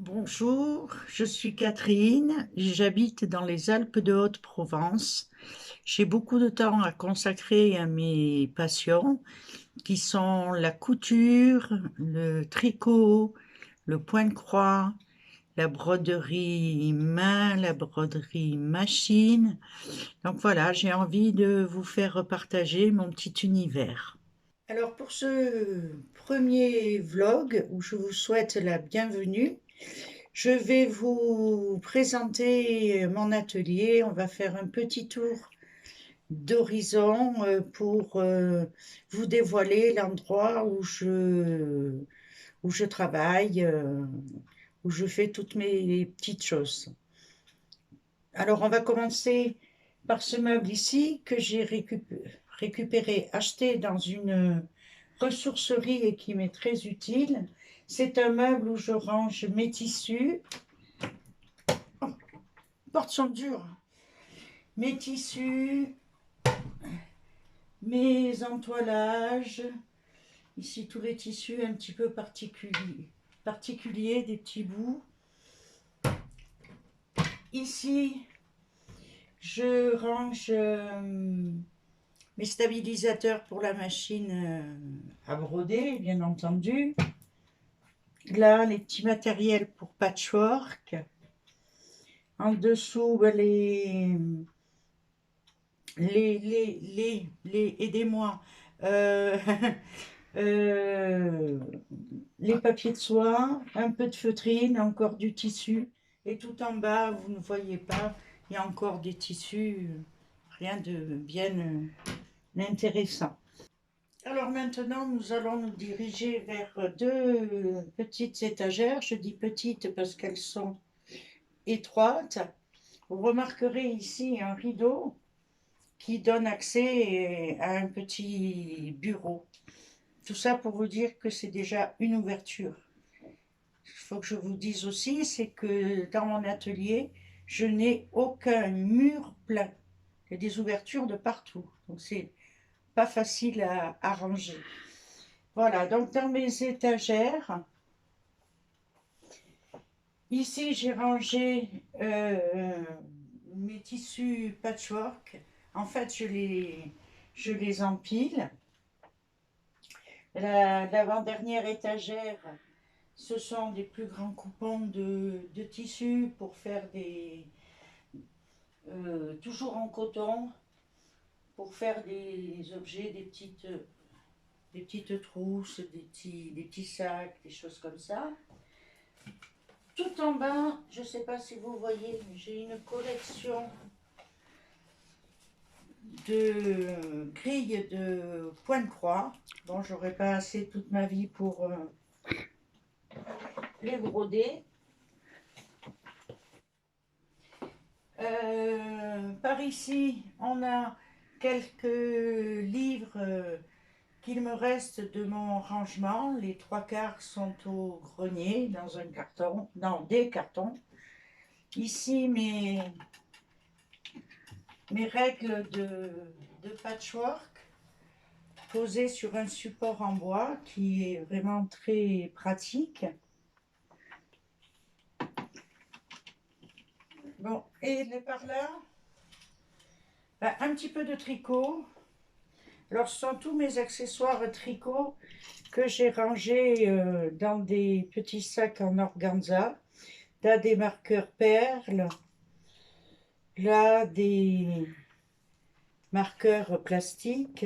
Bonjour, je suis Catherine, j'habite dans les Alpes de Haute-Provence. J'ai beaucoup de temps à consacrer à mes passions qui sont la couture, le tricot, le point de croix, la broderie main, la broderie machine. Donc voilà, j'ai envie de vous faire partager mon petit univers. Alors pour ce premier vlog où je vous souhaite la bienvenue, je vais vous présenter mon atelier. On va faire un petit tour d'horizon pour vous dévoiler l'endroit où je travaille, où je fais toutes mes petites choses. Alors, on va commencer par ce meuble ici que j'ai récupéré, acheté dans une ressourcerie et qui m'est très utile. C'est un meuble où je range mes tissus. Oh, les portes sont dures. Mes tissus, mes entoilages. Ici, tous les tissus un petit peu particuliers, des petits bouts. Ici, je range mes stabilisateurs pour la machine à broder, bien entendu. Là, les petits matériels pour patchwork. En dessous, aidez-moi. Euh, euh, les papiers de soie, un peu de feutrine, encore du tissu. Et tout en bas, vous ne voyez pas, il y a encore des tissus, rien de bien intéressant. Alors maintenant, nous allons nous diriger vers deux petites étagères. Je dis petites parce qu'elles sont étroites. Vous remarquerez ici un rideau qui donne accès à un petit bureau. Tout ça pour vous dire que c'est déjà une ouverture. Il faut que je vous dise aussi, c'est que dans mon atelier, je n'ai aucun mur plein. Il y a des ouvertures de partout. Donc c'est pas facile à ranger. Voilà, donc dans mes étagères, ici j'ai rangé mes tissus patchwork. En fait, je les empile. L'avant-dernière étagère, ce sont des plus grands coupons de tissu pour faire toujours en coton, pour faire des objets, des petites trousses, des petits sacs, des choses comme ça. Tout en bas, je ne sais pas si vous voyez, j'ai une collection de grilles de point de croix. Bon, j'aurais pas assez toute ma vie pour les broder. Par ici, on a quelques livres qu'il me reste de mon rangement. Les trois quarts sont au grenier, dans un carton, dans des cartons. Ici, mes règles de patchwork posées sur un support en bois qui est vraiment très pratique. Bon, et par là, un petit peu de tricot. Alors, ce sont tous mes accessoires tricot que j'ai rangés dans des petits sacs en organza. Là, des marqueurs perles. Là, des marqueurs plastiques.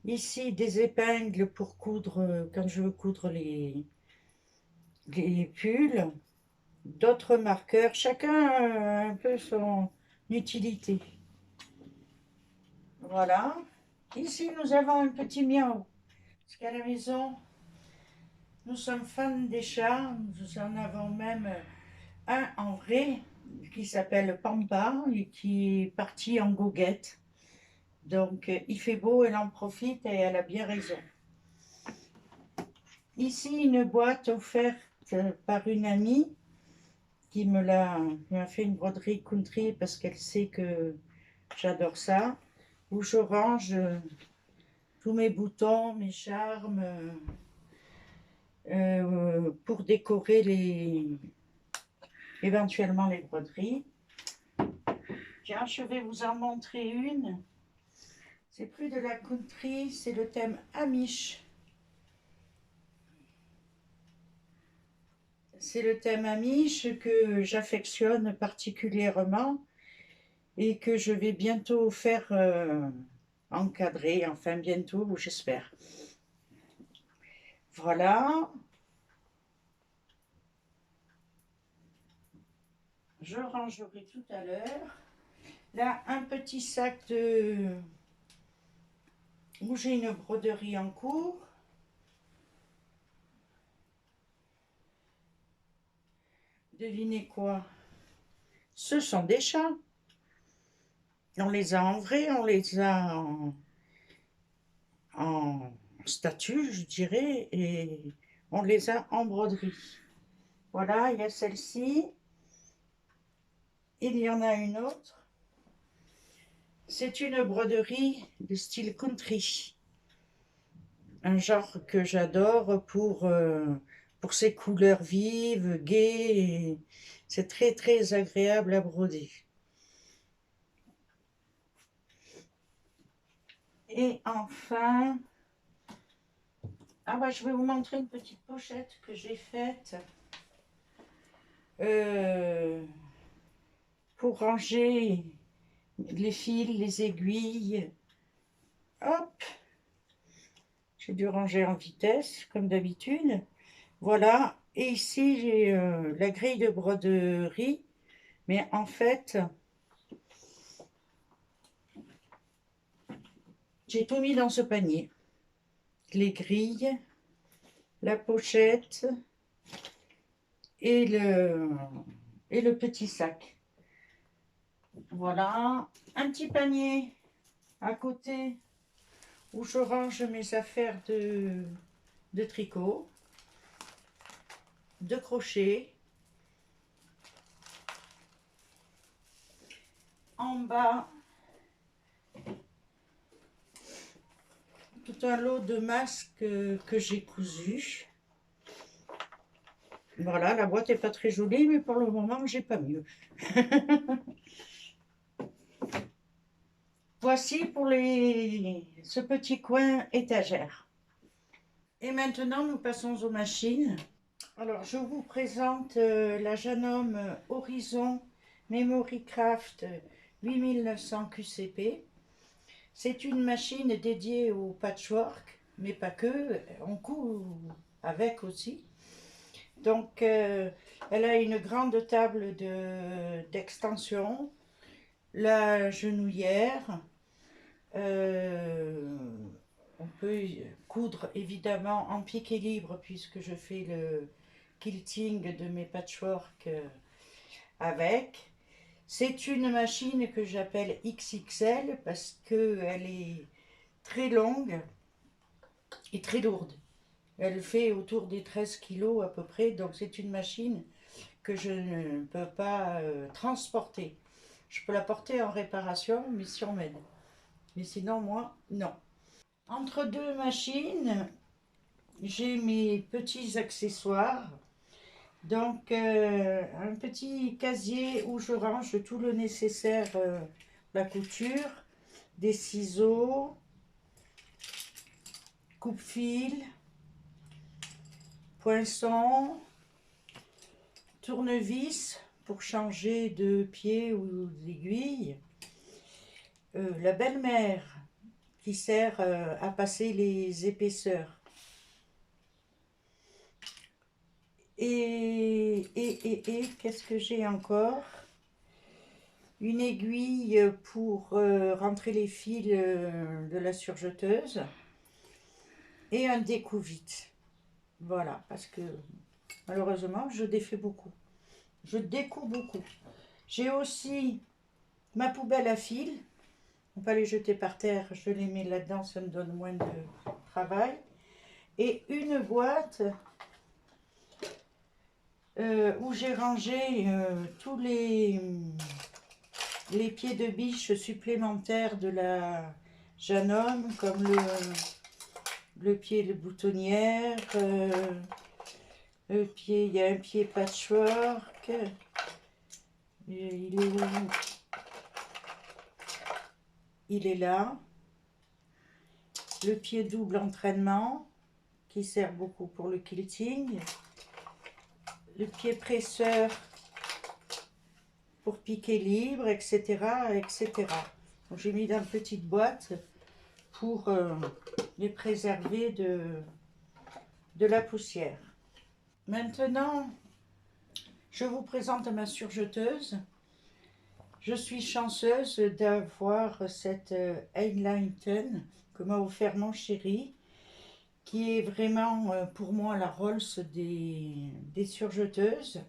Ici, des épingles pour coudre, quand je veux coudre les pulls. D'autres marqueurs. Chacun a un peu son utilité. Voilà. Ici, nous avons un petit miaou. Parce qu'à la maison, nous sommes fans des chats. Nous en avons même un en ré qui s'appelle Pampa et qui est parti en goguette. Donc, il fait beau, elle en profite et elle a bien raison. Ici, une boîte offerte par une amie qui m'a fait une broderie country parce qu'elle sait que j'adore ça, où je range tous mes boutons, mes charmes, pour décorer éventuellement les broderies. Tiens, je vais vous en montrer une. C'est plus de la country, c'est le thème Amish. C'est le thème Amish que j'affectionne particulièrement et que je vais bientôt faire encadrer, enfin bientôt, j'espère. Voilà. Je rangerai tout à l'heure. Là, un petit sac où j'ai une broderie en cours. Devinez quoi? Ce sont des chats. On les a en vrai, on les a en statue, je dirais, et on les a en broderie. Voilà, il y a celle-ci. Il y en a une autre. C'est une broderie de style country. Un genre que j'adore pour ses couleurs vives, gaies. C'est très très agréable à broder. Et enfin, je vais vous montrer une petite pochette que j'ai faite pour ranger les fils, les aiguilles. Hop, j'ai dû ranger en vitesse comme d'habitude. Voilà, et ici j'ai la grille de broderie, mais en fait, j'ai tout mis dans ce panier. Les grilles, la pochette et le petit sac. Voilà, un petit panier à côté où je range mes affaires de tricot, de crochet. En bas, tout un lot de masques que j'ai cousus. Voilà, la boîte n'est pas très jolie, mais pour le moment, j'ai pas mieux. Voici pour ce petit coin étagère. Et maintenant, nous passons aux machines. Alors, je vous présente la Janome Horizon Memory Craft 8900 QCP. C'est une machine dédiée au patchwork, mais pas que, on coud avec aussi. Donc, elle a une grande table d'extension, la genouillère. On peut coudre évidemment en piqué libre puisque je fais le quilting de mes patchwork avec. C'est une machine que j'appelle XXL parce qu'elle est très longue et très lourde. Elle fait autour des 13 kilos à peu près, donc c'est une machine que je ne peux pas transporter. Je peux la porter en réparation, mais si on m'aide. Mais sinon, moi, non. Entre deux machines, j'ai mes petits accessoires. Donc, un petit casier où je range tout le nécessaire, la couture, des ciseaux, coupe-fil, poinçon, tournevis pour changer de pied ou d'aiguille, la belle-mère qui sert à passer les épaisseurs. Et qu'est-ce que j'ai encore? Une aiguille pour rentrer les fils de la surjeteuse et un découvite. Voilà, parce que malheureusement, je défais beaucoup. Je découpe beaucoup. J'ai aussi ma poubelle à fil. On ne peut pas les jeter par terre, je les mets là-dedans, ça me donne moins de travail. Et une boîte où j'ai rangé tous les pieds de biche supplémentaires de la Janome, comme le pied de boutonnière, Le pied, il y a un pied patchwork. Il est où? Il est là. Le pied double entraînement, qui sert beaucoup pour le quilting. Le pied presseur pour piquer libre, etc. etc. J'ai mis dans une petite boîte pour les préserver de la poussière. Maintenant, je vous présente ma surjeteuse. Je suis chanceuse d'avoir cette Eglinton que m'a offert mon chéri, qui est vraiment pour moi la Rolls des surjeteuses.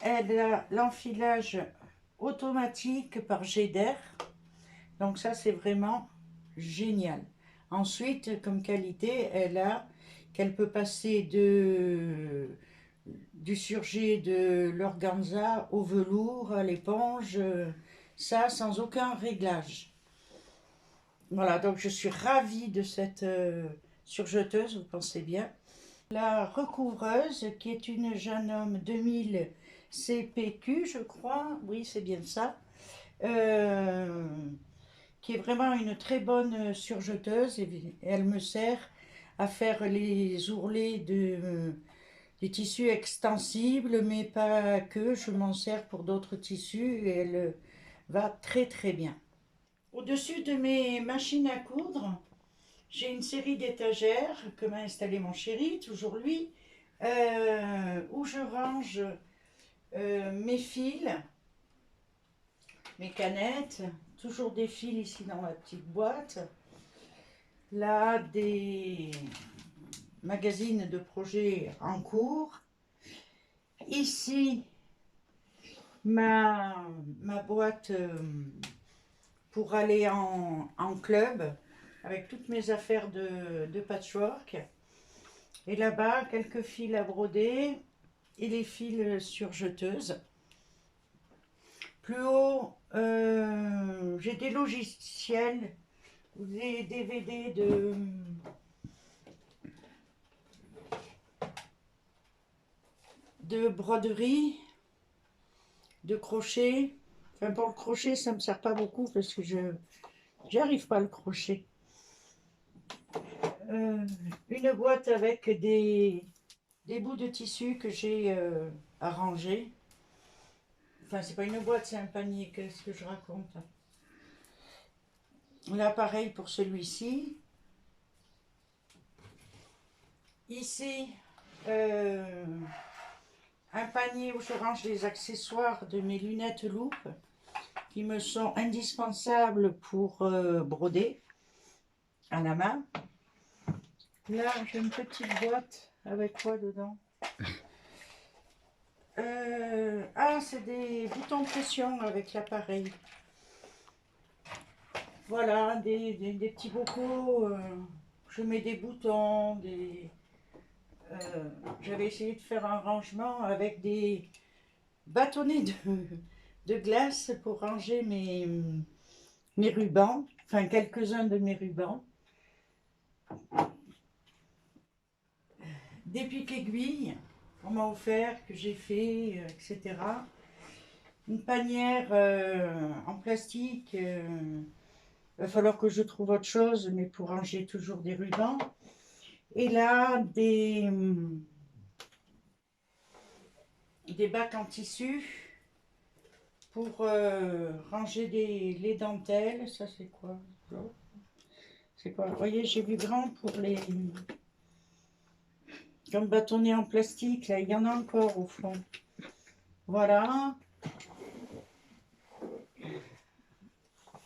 Elle a l'enfilage automatique par jet d'air, donc ça c'est vraiment génial. Ensuite, comme qualité, elle a qu'elle peut passer du surjet de l'organza au velours, à l'éponge, ça sans aucun réglage. Voilà, donc je suis ravie de cette surjeteuse, vous pensez bien. La recouvreuse, qui est une Janome 2000 CPQ, je crois, oui c'est bien ça, qui est vraiment une très bonne surjeteuse, et elle me sert à faire les ourlets des tissus extensibles, mais pas que, je m'en sers pour d'autres tissus et elle va très très bien. Au-dessus de mes machines à coudre, j'ai une série d'étagères que m'a installé mon chéri, toujours lui, où je range mes fils, mes canettes, toujours des fils ici dans la petite boîte. Là, des magazines de projets en cours. Ici, ma boîte pour aller en club avec toutes mes affaires de patchwork. Et là-bas, quelques fils à broder et les fils surjeteuses. Plus haut, j'ai des logiciels, des DVD de broderie, de crochet. Enfin, pour le crochet, ça ne me sert pas beaucoup parce que je n'arrive pas à le crochet. Une boîte avec des bouts de tissu que j'ai arrangés. Enfin, c'est pas une boîte, c'est un panier. Qu'est-ce que je raconte? Là, pareil pour celui-ci. Ici, un panier où je range les accessoires de mes lunettes loupe qui me sont indispensables pour broder à la main. Là, j'ai une petite boîte avec quoi dedans? Ah, c'est des boutons pression avec l'appareil. Voilà, des petits bocaux. Je mets des boutons, j'avais essayé de faire un rangement avec des bâtonnets de glace pour ranger mes rubans, enfin quelques-uns de mes rubans. Des pics aiguilles qu'on m'a offert, que j'ai fait, etc. Une panière en plastique. Il va falloir que je trouve autre chose, mais pour ranger toujours des rubans. Et là, des bacs en tissu pour ranger les dentelles. Ça, c'est quoi? C'est quoi? Vous voyez, j'ai vu grand pour les... Comme bâtonnets en plastique, là, il y en a encore au fond. Voilà.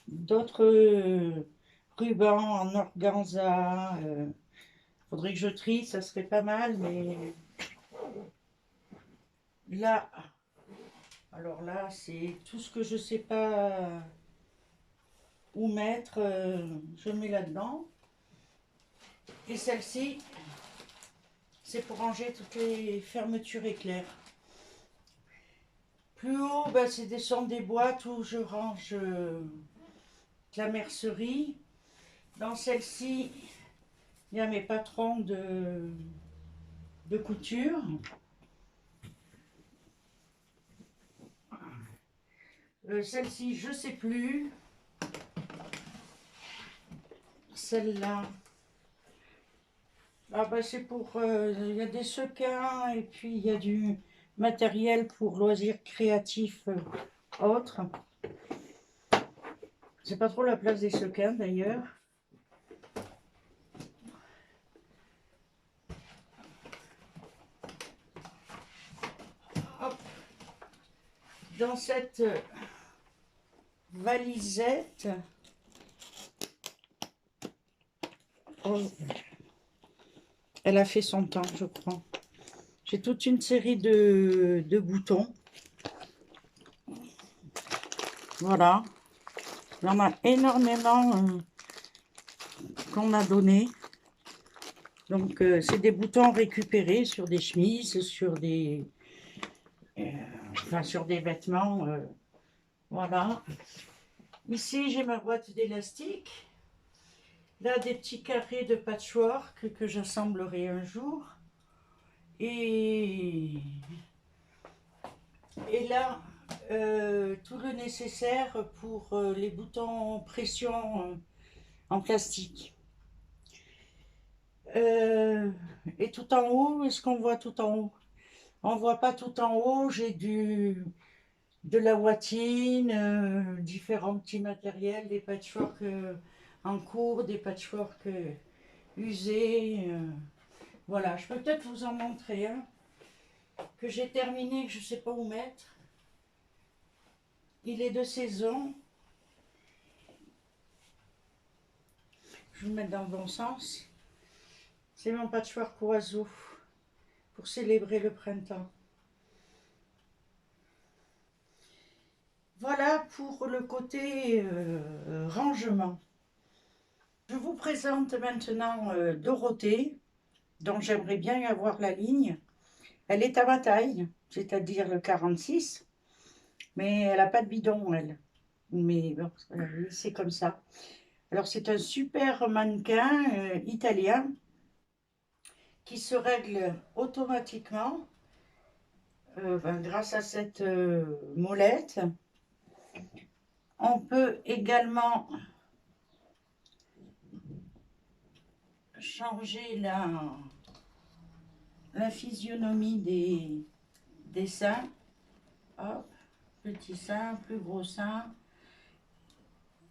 D'autres rubans en organza. Faudrait que je trie, ça serait pas mal, mais là, alors là, c'est tout ce que je sais pas où mettre, je mets là-dedans. Et celle-ci, c'est pour ranger toutes les fermetures éclairs. Plus haut, ben, sont des boîtes où je range la mercerie. Dans celle-ci, il y a mes patrons de couture. Celle-ci, je sais plus. Celle-là. Ah bah c'est pour... il y a des sequins et puis il y a du matériel pour loisirs créatifs autres. C'est pas trop la place des sequins d'ailleurs. Hop. Dans cette valisette, oh, elle a fait son temps, je crois. J'ai toute une série de boutons. Voilà. Il y en a énormément qu'on a donné. Donc, c'est des boutons récupérés sur des chemises, sur des, enfin, sur des vêtements. Voilà. Ici, j'ai ma boîte d'élastique. Là, des petits carrés de patchwork que j'assemblerai un jour. Et là, tout le nécessaire pour les boutons pression en plastique. Et tout en haut, est-ce qu'on voit tout en haut? On ne voit pas tout en haut, j'ai de la ouatine, différents petits matériels, des patchworks en cours, des patchworks usés. Voilà, je peux peut-être vous en montrer un que j'ai terminé, que je ne sais pas où mettre. Il est de saison. Je vais le mettre dans le bon sens. C'est mon patchwork oiseau pour célébrer le printemps. Voilà pour le côté rangement. Je vous présente maintenant Dorothée, dont j'aimerais bien avoir la ligne. Elle est à ma taille, c'est-à-dire le 46, mais elle n'a pas de bidon, elle. Mais bon, c'est comme ça. Alors, c'est un super mannequin italien qui se règle automatiquement grâce à cette molette. On peut également changer la physionomie des seins. Hop, petit sein, plus gros sein.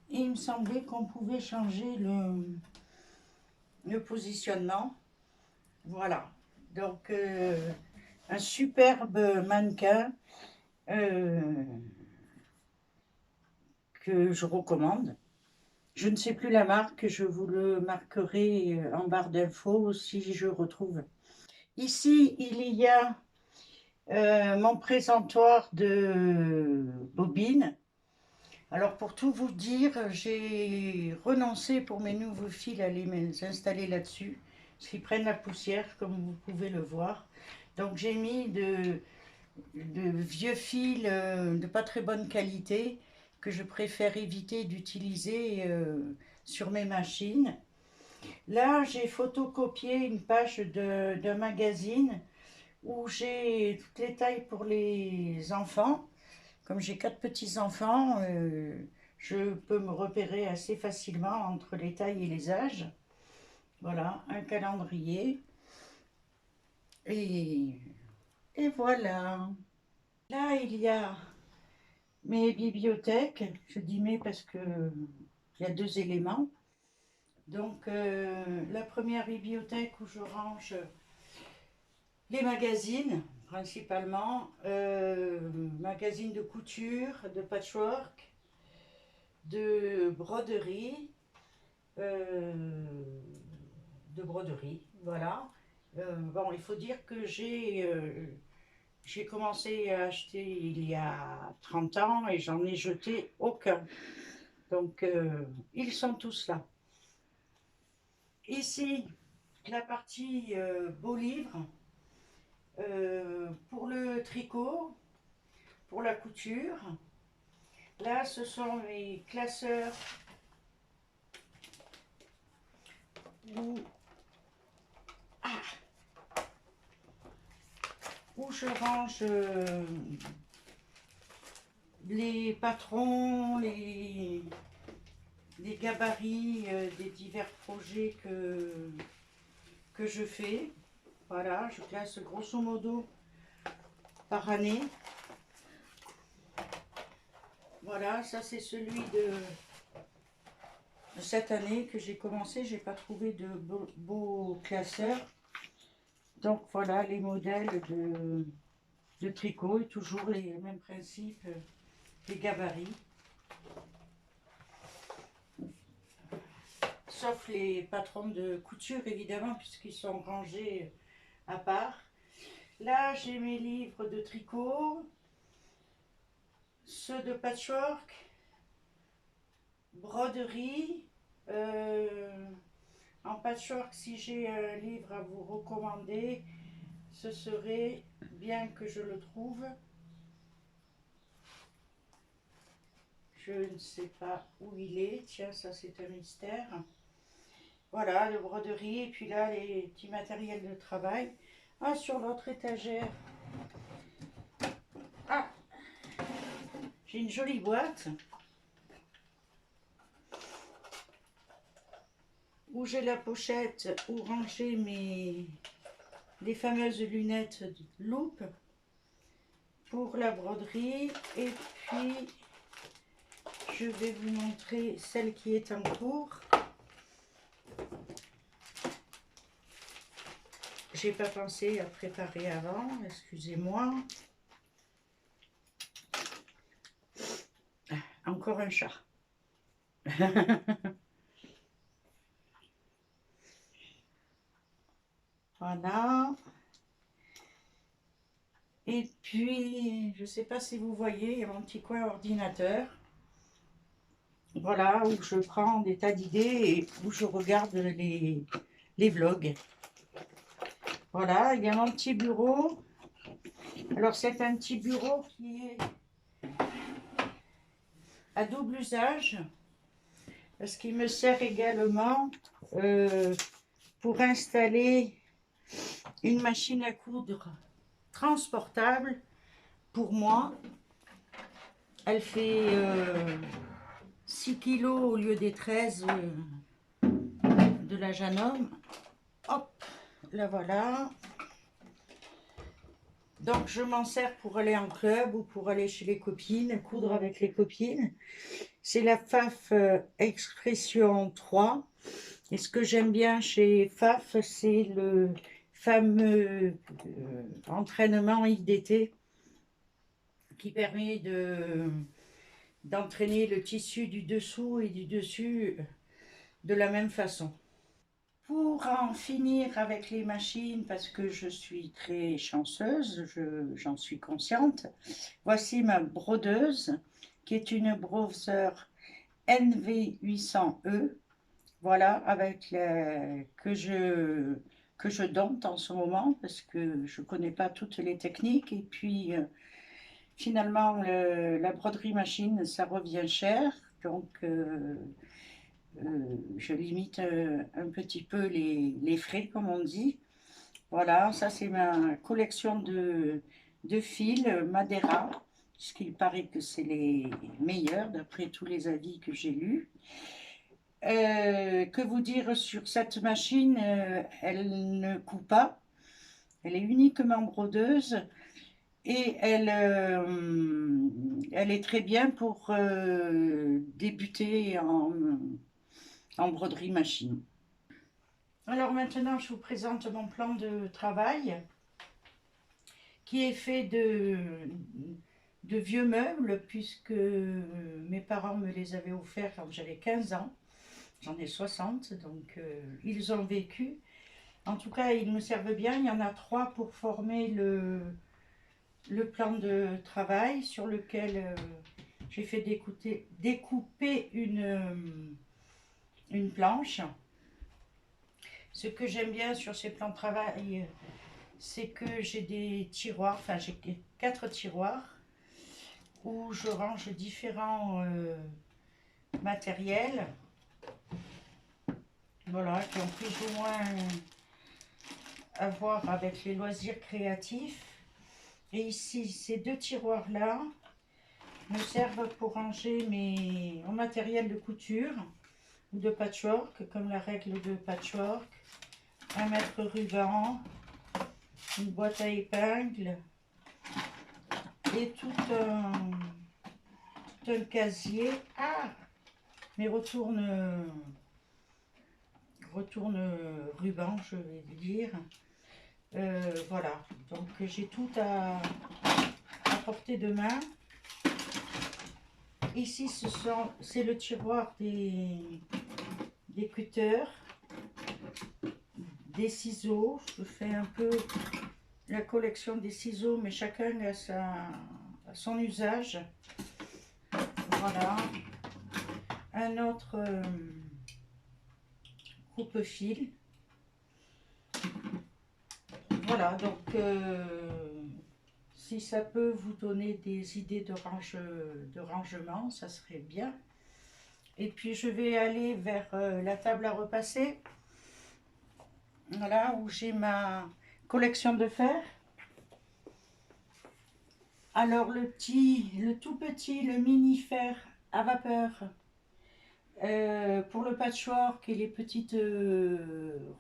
Et il me semblait qu'on pouvait changer le positionnement. Voilà. Donc, un superbe mannequin que je recommande. Je ne sais plus la marque, je vous le marquerai en barre d'infos si je retrouve. Ici, il y a mon présentoir de bobines. Alors, pour tout vous dire, j'ai renoncé pour mes nouveaux fils à les installer là-dessus, parce qu'ils prennent la poussière, comme vous pouvez le voir. Donc, j'ai mis de vieux fils de pas très bonne qualité, que je préfère éviter d'utiliser sur mes machines. Là, j'ai photocopié une page d'un magazine où j'ai toutes les tailles pour les enfants. Comme j'ai 4 petits-enfants, je peux me repérer assez facilement entre les tailles et les âges. Voilà, un calendrier. Et, et voilà. Là, il y a mes bibliothèques. Je dis mes parce que il y a 2 éléments. Donc, la première bibliothèque où je range les magazines, principalement, magazines de couture, de patchwork, de broderie, voilà. Bon, il faut dire que j'ai commencé à acheter il y a 30 ans et j'en ai jeté aucun. Donc, ils sont tous là. Ici, la partie beaux livres, pour le tricot, pour la couture. Là, ce sont mes classeurs où où je range les patrons, les gabarits des divers projets que je fais. Voilà, je classe grosso modo par année. Voilà, ça c'est celui de cette année que j'ai commencé. J'ai pas trouvé de beaux classeurs. Donc voilà les modèles de tricot et toujours les mêmes principes, les gabarits. Sauf les patrons de couture évidemment puisqu'ils sont rangés à part. Là j'ai mes livres de tricot, ceux de patchwork, broderie. En patchwork, si j'ai un livre à vous recommander, ce serait, bien que je le trouve, je ne sais pas où il est, tiens ça c'est un mystère. Voilà, le broderie, et puis là les petits matériels de travail. Ah, sur l'autre étagère, ah, j'ai une jolie boîte où j'ai la pochette où ranger les fameuses lunettes de loupe pour la broderie. Et puis je vais vous montrer celle qui est en cours. J'ai pas pensé à préparer avant, excusez-moi. Encore un chat. Voilà. Et puis, je sais pas si vous voyez, il y a mon petit coin ordinateur. Voilà, où je prends des tas d'idées et où je regarde les vlogs. Voilà, il y a mon petit bureau. Alors, c'est un petit bureau qui est à double usage. Parce qu'il me sert également pour installer une machine à coudre transportable pour moi. Elle fait 6 kilos au lieu des 13 de la Janome. Hop, la voilà. Donc je m'en sers pour aller en club ou pour aller chez les copines, coudre avec les copines. C'est la Pfaff Expression 3. Et ce que j'aime bien chez Pfaff, c'est le fameux entraînement IDT qui permet d'entraîner le tissu du dessous et du dessus de la même façon. Pour en finir avec les machines, parce que je suis très chanceuse, j'en suis consciente, voici ma brodeuse, qui est une Browser NV800E, voilà, avec que je dompte en ce moment, parce que je ne connais pas toutes les techniques, et puis finalement, la broderie machine, ça revient cher, donc je limite un petit peu les frais, comme on dit. Voilà, ça c'est ma collection de fils Madeira, puisqu'il paraît que c'est les meilleurs, d'après tous les avis que j'ai lus. Que vous dire sur cette machine, elle ne coupe pas, elle est uniquement brodeuse. Et elle est très bien pour débuter en broderie machine. Alors maintenant, je vous présente mon plan de travail qui est fait de vieux meubles puisque mes parents me les avaient offerts quand j'avais 15 ans. J'en ai 60, donc ils ont vécu. En tout cas, ils me servent bien. Il y en a 3 pour former le plan de travail sur lequel j'ai fait découper une planche. Ce que j'aime bien sur ces plans de travail, c'est que j'ai des tiroirs, enfin j'ai 4 tiroirs où je range différents matériels, voilà, qui ont plus ou moins à voir avec les loisirs créatifs. Et ici, ces deux tiroirs-là me servent pour ranger mon matériel de couture ou de patchwork, comme la règle de patchwork, un mètre ruban, une boîte à épingles et tout un casier. Ah, mais retourne ruban, je vais dire. Voilà, donc j'ai tout à portée de main. Ici, c'est le tiroir des cutters, des ciseaux. Je fais un peu la collection des ciseaux, mais chacun a son usage. Voilà. Un autre coupe-fil. Voilà, donc si ça peut vous donner des idées de rangement, ça serait bien. Et puis je vais aller vers la table à repasser. Voilà, où j'ai ma collection de fer. Alors le tout petit, le mini fer à vapeur pour le patchwork et les petites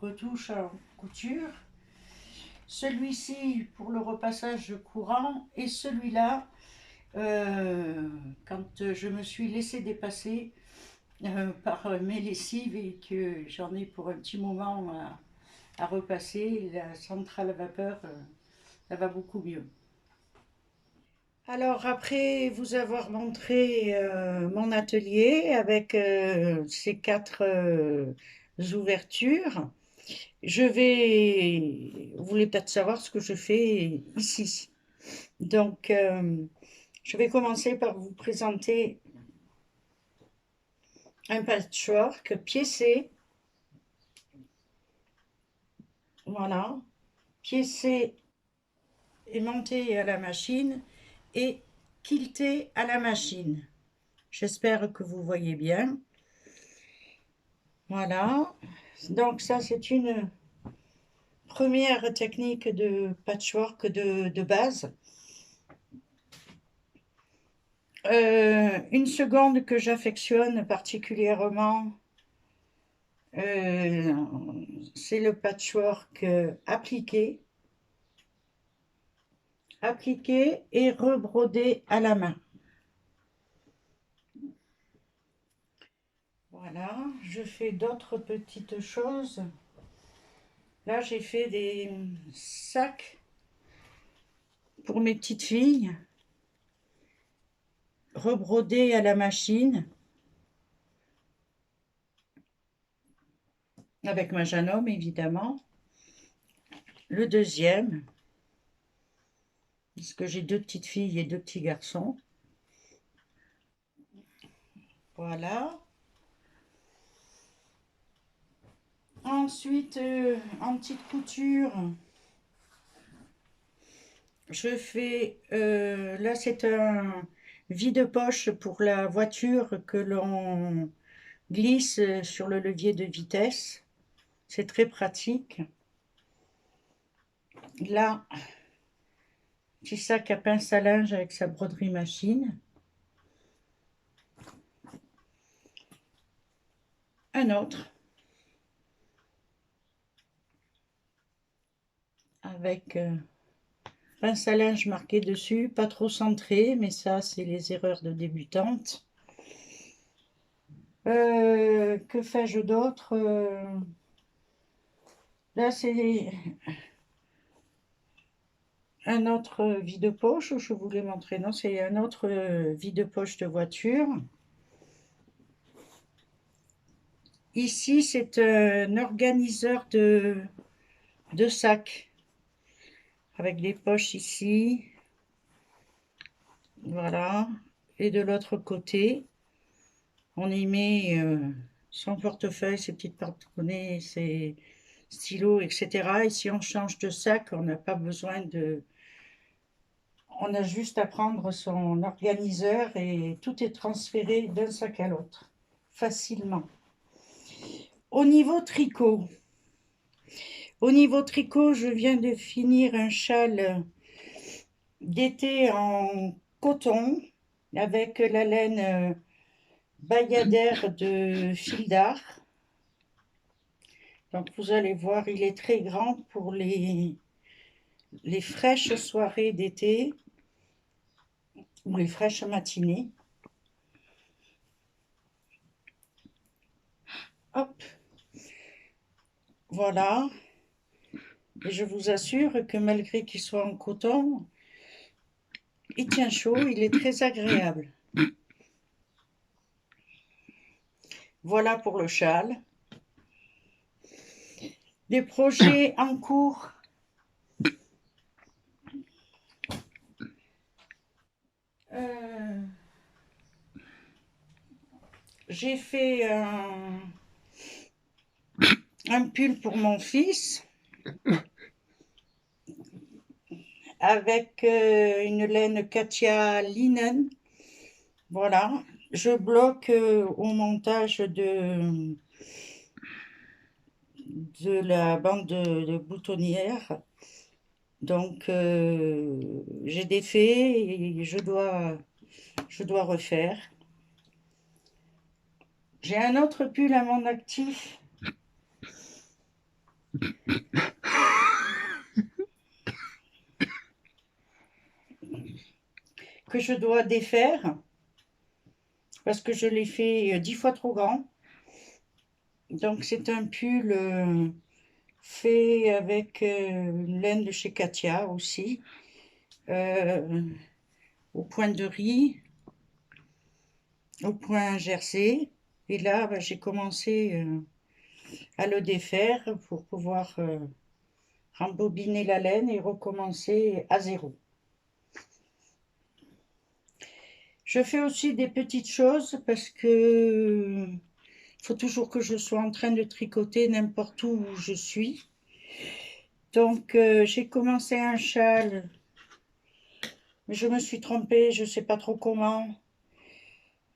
retouches en couture. Celui-ci pour le repassage courant et celui-là quand je me suis laissé dépasser par mes lessives et que j'en ai pour un petit moment à repasser, la centrale à vapeur, ça va beaucoup mieux. Alors après vous avoir montré mon atelier avec ces quatre ouvertures, vous voulez peut-être savoir ce que je fais ici. Donc je vais commencer par vous présenter un patchwork piécé. Voilà, piécé aimanté à la machine et quilté à la machine. J'espère que vous voyez bien. Voilà, donc ça c'est une première technique de patchwork de base. Une seconde que j'affectionne particulièrement, c'est le patchwork appliqué et rebrodé à la main. Voilà, je fais d'autres petites choses. Là, j'ai fait des sacs pour mes petites filles, rebrodés à la machine, avec ma Janome évidemment. Le deuxième, parce que j'ai deux petites filles et deux petits garçons. Voilà. Ensuite, en petite couture, je fais, là c'est un vide-poche pour la voiture que l'on glisse sur le levier de vitesse. C'est très pratique. Là, petit sac à pince à linge avec sa broderie machine. Un autre. Avec pince à linge marqué dessus, pas trop centré, mais ça c'est les erreurs de débutante. Que fais-je d'autre? Là c'est un autre vide-poche, je voulais montrer, non, c'est un autre vide-poche de voiture. Ici, c'est un organiseur de sacs, avec des poches ici, voilà, et de l'autre côté, on y met son portefeuille, ses petites porte-monnaies, ses stylos, etc. Et si on change de sac, on n'a pas besoin de... On a juste à prendre son organiseur et tout est transféré d'un sac à l'autre, facilement. Au niveau tricot, je viens de finir un châle d'été en coton avec la laine Bayadère de fil d'art. Donc vous allez voir, il est très grand pour les fraîches soirées d'été ou les fraîches matinées. Hop, voilà. Et je vous assure que malgré qu'il soit en coton, il tient chaud, il est très agréable. Voilà pour le châle. Des projets en cours. J'ai fait un pull pour mon fils avec une laine Katia linen. Voilà, je bloque au montage de la bande de boutonnière. Donc j'ai défait et je dois refaire. J'ai un autre pull à mon actif que je dois défaire parce que je l'ai fait 10 fois trop grand. Donc c'est un pull fait avec une laine de chez Katia aussi, au point de riz, au point jersey. Et là, bah, j'ai commencé à le défaire pour pouvoir rembobiner la laine et recommencer à zéro. Je fais aussi des petites choses parce que il faut toujours que je sois en train de tricoter n'importe où je suis. Donc j'ai commencé un châle, mais je me suis trompée, je ne sais pas trop comment.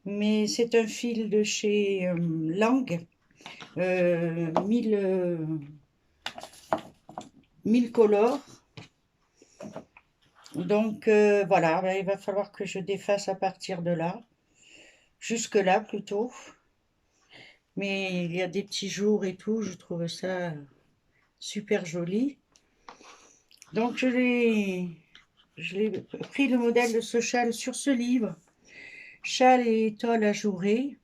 Mais c'est un fil de chez Lang, 1000 colors. Donc voilà, ben, il va falloir que je défasse à partir de là, jusque-là plutôt. Mais il y a des petits jours et tout, je trouve ça super joli. Donc je l'ai pris le modèle de ce châle sur ce livre, Châle et étole ajourée.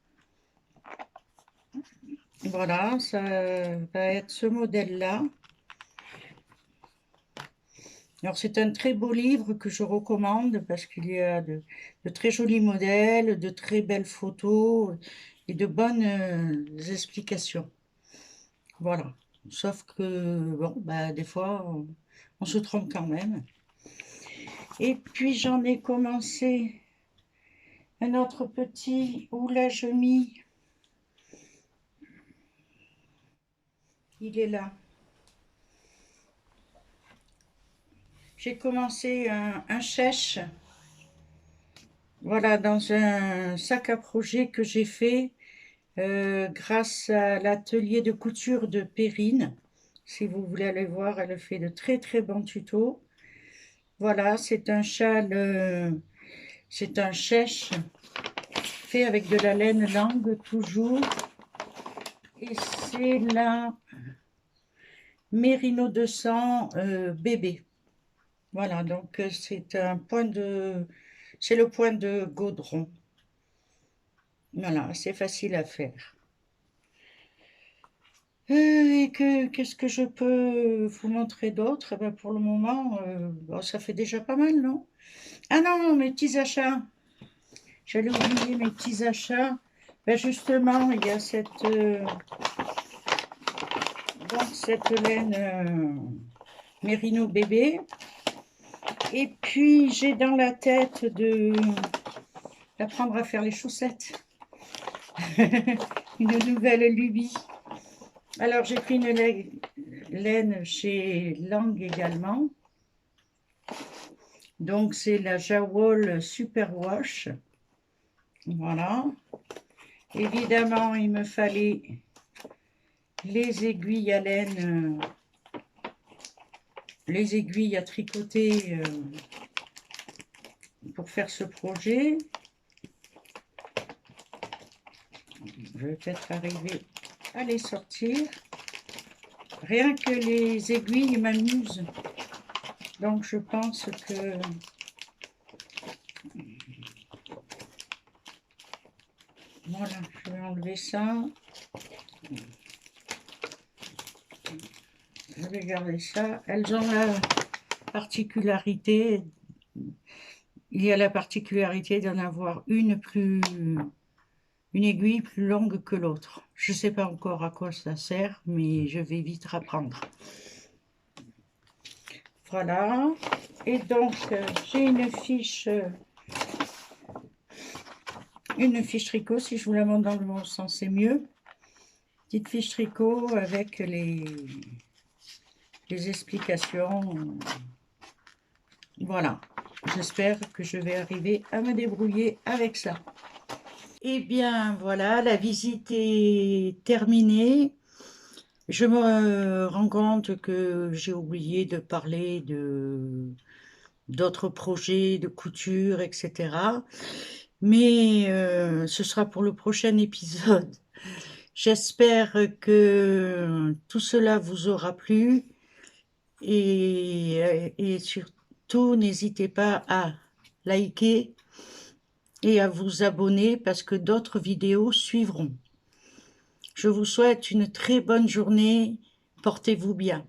Voilà, ça va être ce modèle-là. Alors c'est un très beau livre que je recommande parce qu'il y a de très jolis modèles, de très belles photos et de bonnes explications. Voilà. Sauf que, bon, bah, des fois, on se trompe quand même. Et puis j'en ai commencé un autre petit où là je mis, il est là. J'ai commencé un chèche, voilà, dans un sac à projet que j'ai fait grâce à l'atelier de couture de Perrine. Si vous voulez aller voir, elle fait de très très bons tutos. Voilà, c'est un châle, c'est un chèche fait avec de la laine langue toujours. Et c'est la Mérino 200 bébé. Voilà, donc c'est c'est le point de Gaudron. Voilà, c'est facile à faire. Et qu'est-ce que je peux vous montrer d'autre? Eh ben, pour le moment, bon, ça fait déjà pas mal, non? Ah non, mes petits achats. J'allais oublier mes petits achats. Ben justement, il y a donc cette laine Mérino bébé. Et puis, j'ai dans la tête d'apprendre à faire les chaussettes. Une nouvelle lubie. Alors, j'ai pris une laine chez Lang également. Donc, c'est la Jawol Superwash. Voilà. Évidemment, il me fallait les aiguilles à laine, les aiguilles à tricoter pour faire ce projet. Je vais peut-être arriver à les sortir. Rien que les aiguilles m'amusent. Donc je pense que voilà, je vais enlever ça. Je vais garder ça. Elles ont la particularité, il y a la particularité d'en avoir une aiguille plus longue que l'autre. Je ne sais pas encore à quoi ça sert, mais je vais vite apprendre. Voilà. Et donc, j'ai une fiche tricot. Si je vous la montre dans le bon sens, c'est mieux. Petite fiche tricot avec les explications. Voilà. J'espère que je vais arriver à me débrouiller avec ça. Eh bien, voilà, la visite est terminée. Je me rends compte que j'ai oublié de parler d'autres projets de couture, etc. Mais ce sera pour le prochain épisode. J'espère que tout cela vous aura plu et surtout, n'hésitez pas à liker et à vous abonner parce que d'autres vidéos suivront. Je vous souhaite une très bonne journée. Portez-vous bien.